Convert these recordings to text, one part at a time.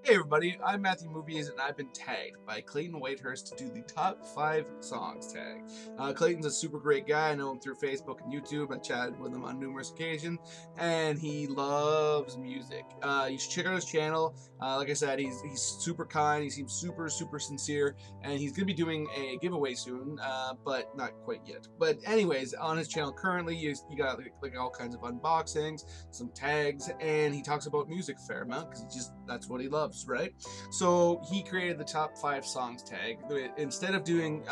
Hey everybody, I'm Matthew Movies and I've been tagged by Clayton Whitehurst to do the top 5 songs tag. Clayton's a super great guy. I know him through Facebook and YouTube. I chatted with him on numerous occasions and he loves music. You should check out his channel. Like I said, he's super kind. He seems super sincere, and he's going to be doing a giveaway soon, but not quite yet. But anyways, on his channel currently, you got like all kinds of unboxings, some tags, and he talks about music a fair amount because that's what he loves, right? So he created the top 5 songs tag. Instead of doing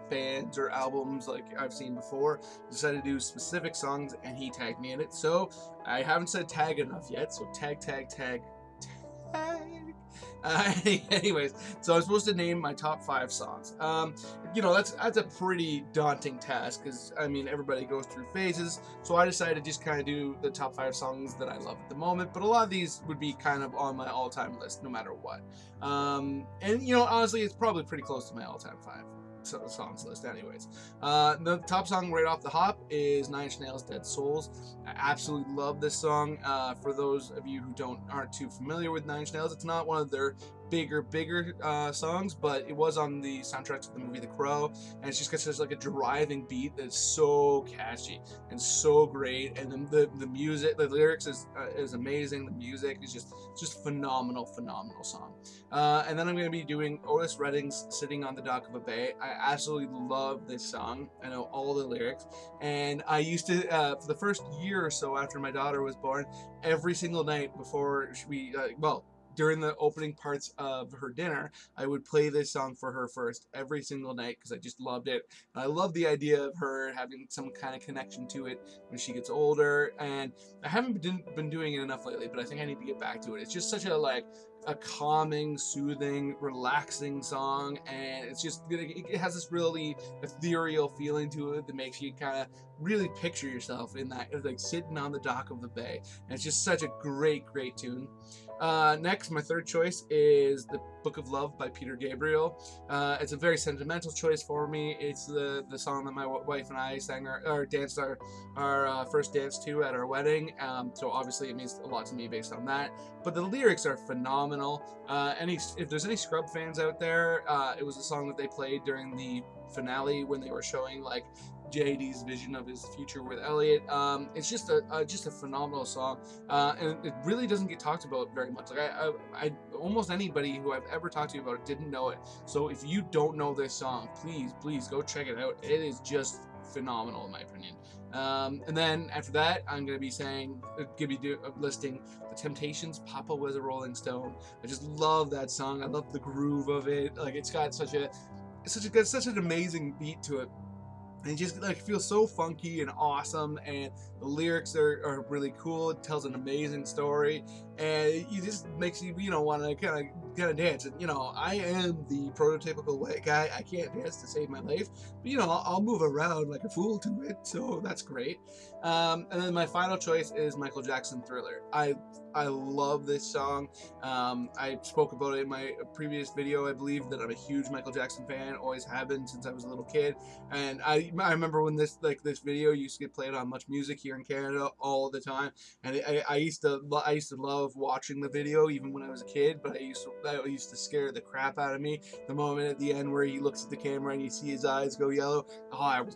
bands or albums like I've seen before, decided to do specific songs, and he tagged me in it. So I haven't said tag enough yet, so tag. Anyways, so I'm supposed to name my top 5 songs. You know, that's a pretty daunting task because, I mean, everybody goes through phases. So I decided to just kind of do the top 5 songs that I love at the moment. But a lot of these would be kind of on my all-time list, no matter what. And, you know, honestly, it's probably pretty close to my all-time 5 songs list anyways. The top song right off the hop is Nine Inch Nails' Dead Souls. I absolutely love this song. For those of you who aren't too familiar with Nine Inch Nails, it's not one of their bigger songs, but it was on the soundtrack to the movie The Crow, and it's just got such like a driving beat that's so catchy and so great, and then the music, the lyrics is amazing. The music is just phenomenal song. And then I'm going to be doing Otis Redding's Sitting on the Dock of a Bay. I absolutely love this song. I know all the lyrics, and I used to for the first year or so after my daughter was born, every single night before during the opening parts of her dinner, I would play this song for her first every single night because I just loved it. And I love the idea of her having some kind of connection to it when she gets older. And I haven't been doing it enough lately, but I think I need to get back to it. It's just such a calming, soothing, relaxing song, and it has this really ethereal feeling to it that makes you kind of really picture yourself in that, like sitting on the dock of the bay. And it's just such a great tune. Next, my third choice is The Book of Love by Peter Gabriel. It's a very sentimental choice for me. It's the song that my wife and I sang or danced our first dance to at our wedding. So obviously it means a lot to me based on that. But the lyrics are phenomenal. If there's any Scrub fans out there, it was a song that they played during the finale when they were showing like JD's vision of his future with Elliot. It's just a phenomenal song, and it really doesn't get talked about very much. Like I almost anybody who I've ever talked to about it didn't know it. So if you don't know this song, please go check it out. It is just phenomenal in my opinion. And then after that, I'm gonna be listing The Temptations. Papa Was a Rolling Stone. I just love that song. I love the groove of it. Like it's got such an amazing beat to it. And it just like feels so funky and awesome, and the lyrics are really cool. It tells an amazing story, and it just makes you want to kind of dance. And I am the prototypical white guy. I can't dance to save my life, but I'll move around like a fool to it, so that's great. And then my final choice is Michael Jackson Thriller. I love this song. I spoke about it in my previous video. I believe that I'm a huge Michael Jackson fan, always have been since I was a little kid. And I remember when this video used to get played on Much Music here in Canada all the time, and I used to love watching the video even when I was a kid. But that used to scare the crap out of me. The moment at the end where he looks at the camera and you see his eyes go yellow,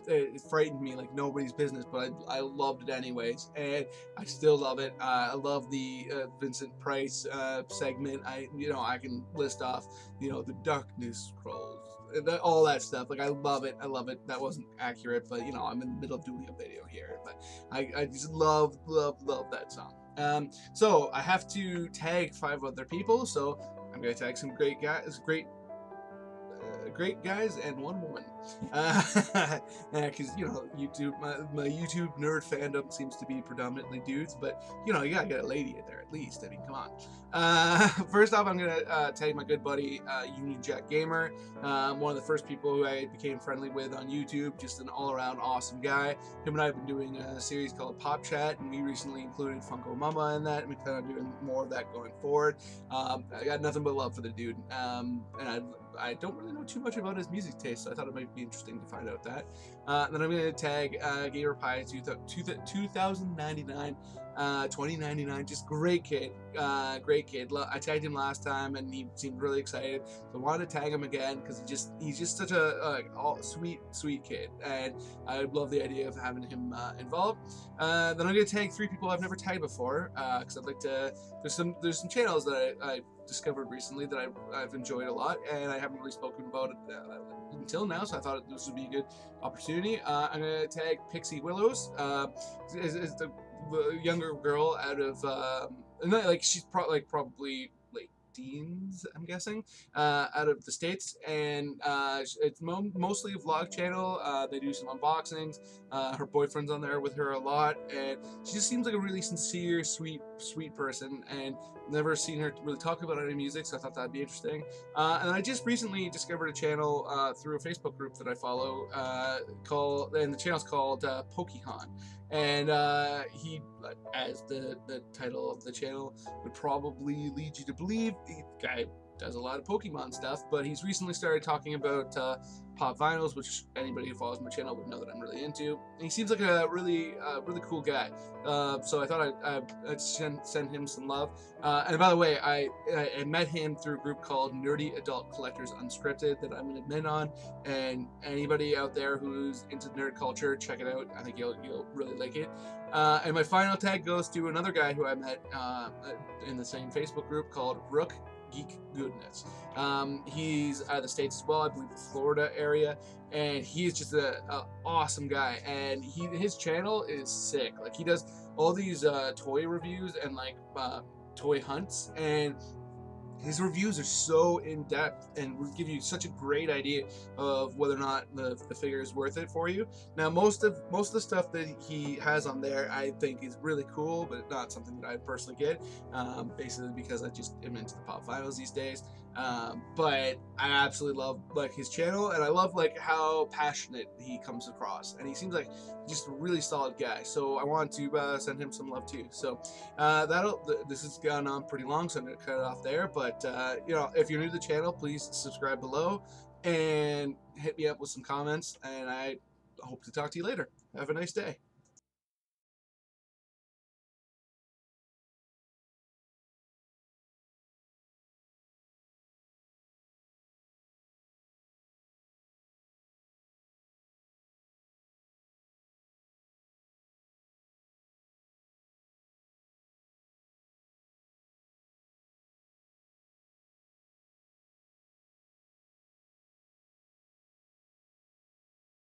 it frightened me like nobody's business. But I loved it anyways, and I still love it. I love the Vincent Price segment. I can list off the darkness scrolls, all that stuff. Like I love it. That wasn't accurate, but I'm in the middle of doing a video here. But I just love that song. So I have to tag 5 other people. So I'm gonna tag some great guys and 1 woman, because YouTube, my YouTube nerd fandom seems to be predominantly dudes, but you gotta get a lady in there at least. I mean, come on. First off, I'm gonna tag my good buddy UnionJackGamer, one of the first people who I became friendly with on YouTube. Just an all-around awesome guy. Him and I have been doing a series called Pop Chat, and we recently included Funko Mama in that, and we plan on doing more of that going forward. I got nothing but love for the dude, and I don't really know too much about his music taste, so I thought it might be interesting to find out that. Then I'm going to tag Gamer Pie 2099. 2099, just great kid, great kid. I tagged him last time and he seemed really excited, so I wanted to tag him again because he's just such a sweet kid, and I love the idea of having him involved. Then I'm gonna tag 3 people I've never tagged before, because I'd like to. There's some channels that I discovered recently that I've enjoyed a lot, and I haven't really spoken about it until now, so I thought this would be a good opportunity. I'm gonna tag Pixie Willows. Is the younger girl out of like she's probably late teens, I'm guessing, out of the States, and it's mostly a vlog channel. They do some unboxings. Her boyfriend's on there with her a lot, and she just seems like a really sincere, sweet person, and never seen her really talk about any music, so I thought that'd be interesting. And I just recently discovered a channel through a Facebook group that I follow, and the channel's called Pokehon. And he, as the title of the channel would probably lead you to believe, the guy does a lot of Pokemon stuff, but he's recently started talking about pop vinyls, which anybody who follows my channel would know that I'm really into. And he seems like a really cool guy. So I thought I'd send him some love. And by the way, I met him through a group called Nerdy Adult Collectors Unscripted that I'm an admin on. And anybody out there who's into nerd culture, check it out. I think you'll really like it. And my final tag goes to another guy who I met in the same Facebook group called Rook, Geek Goodness. He's out of the States as well, I believe the Florida area, and he's just an awesome guy, and his channel is sick. Like, he does all these toy reviews and like toy hunts, and his reviews are so in-depth and will give you such a great idea of whether or not the figure is worth it for you. Now, most of the stuff that he has on there I think is really cool, but not something that I personally get, basically because I just am into the pop vinyls these days. But I absolutely love like his channel, and I love like how passionate he comes across, and he seems like just a really solid guy. So I want to send him some love too. So this has gone on pretty long, so I'm gonna cut it off there. But you know, if you're new to the channel, please subscribe below and hit me up with some comments, and I hope to talk to you later. Have a nice day.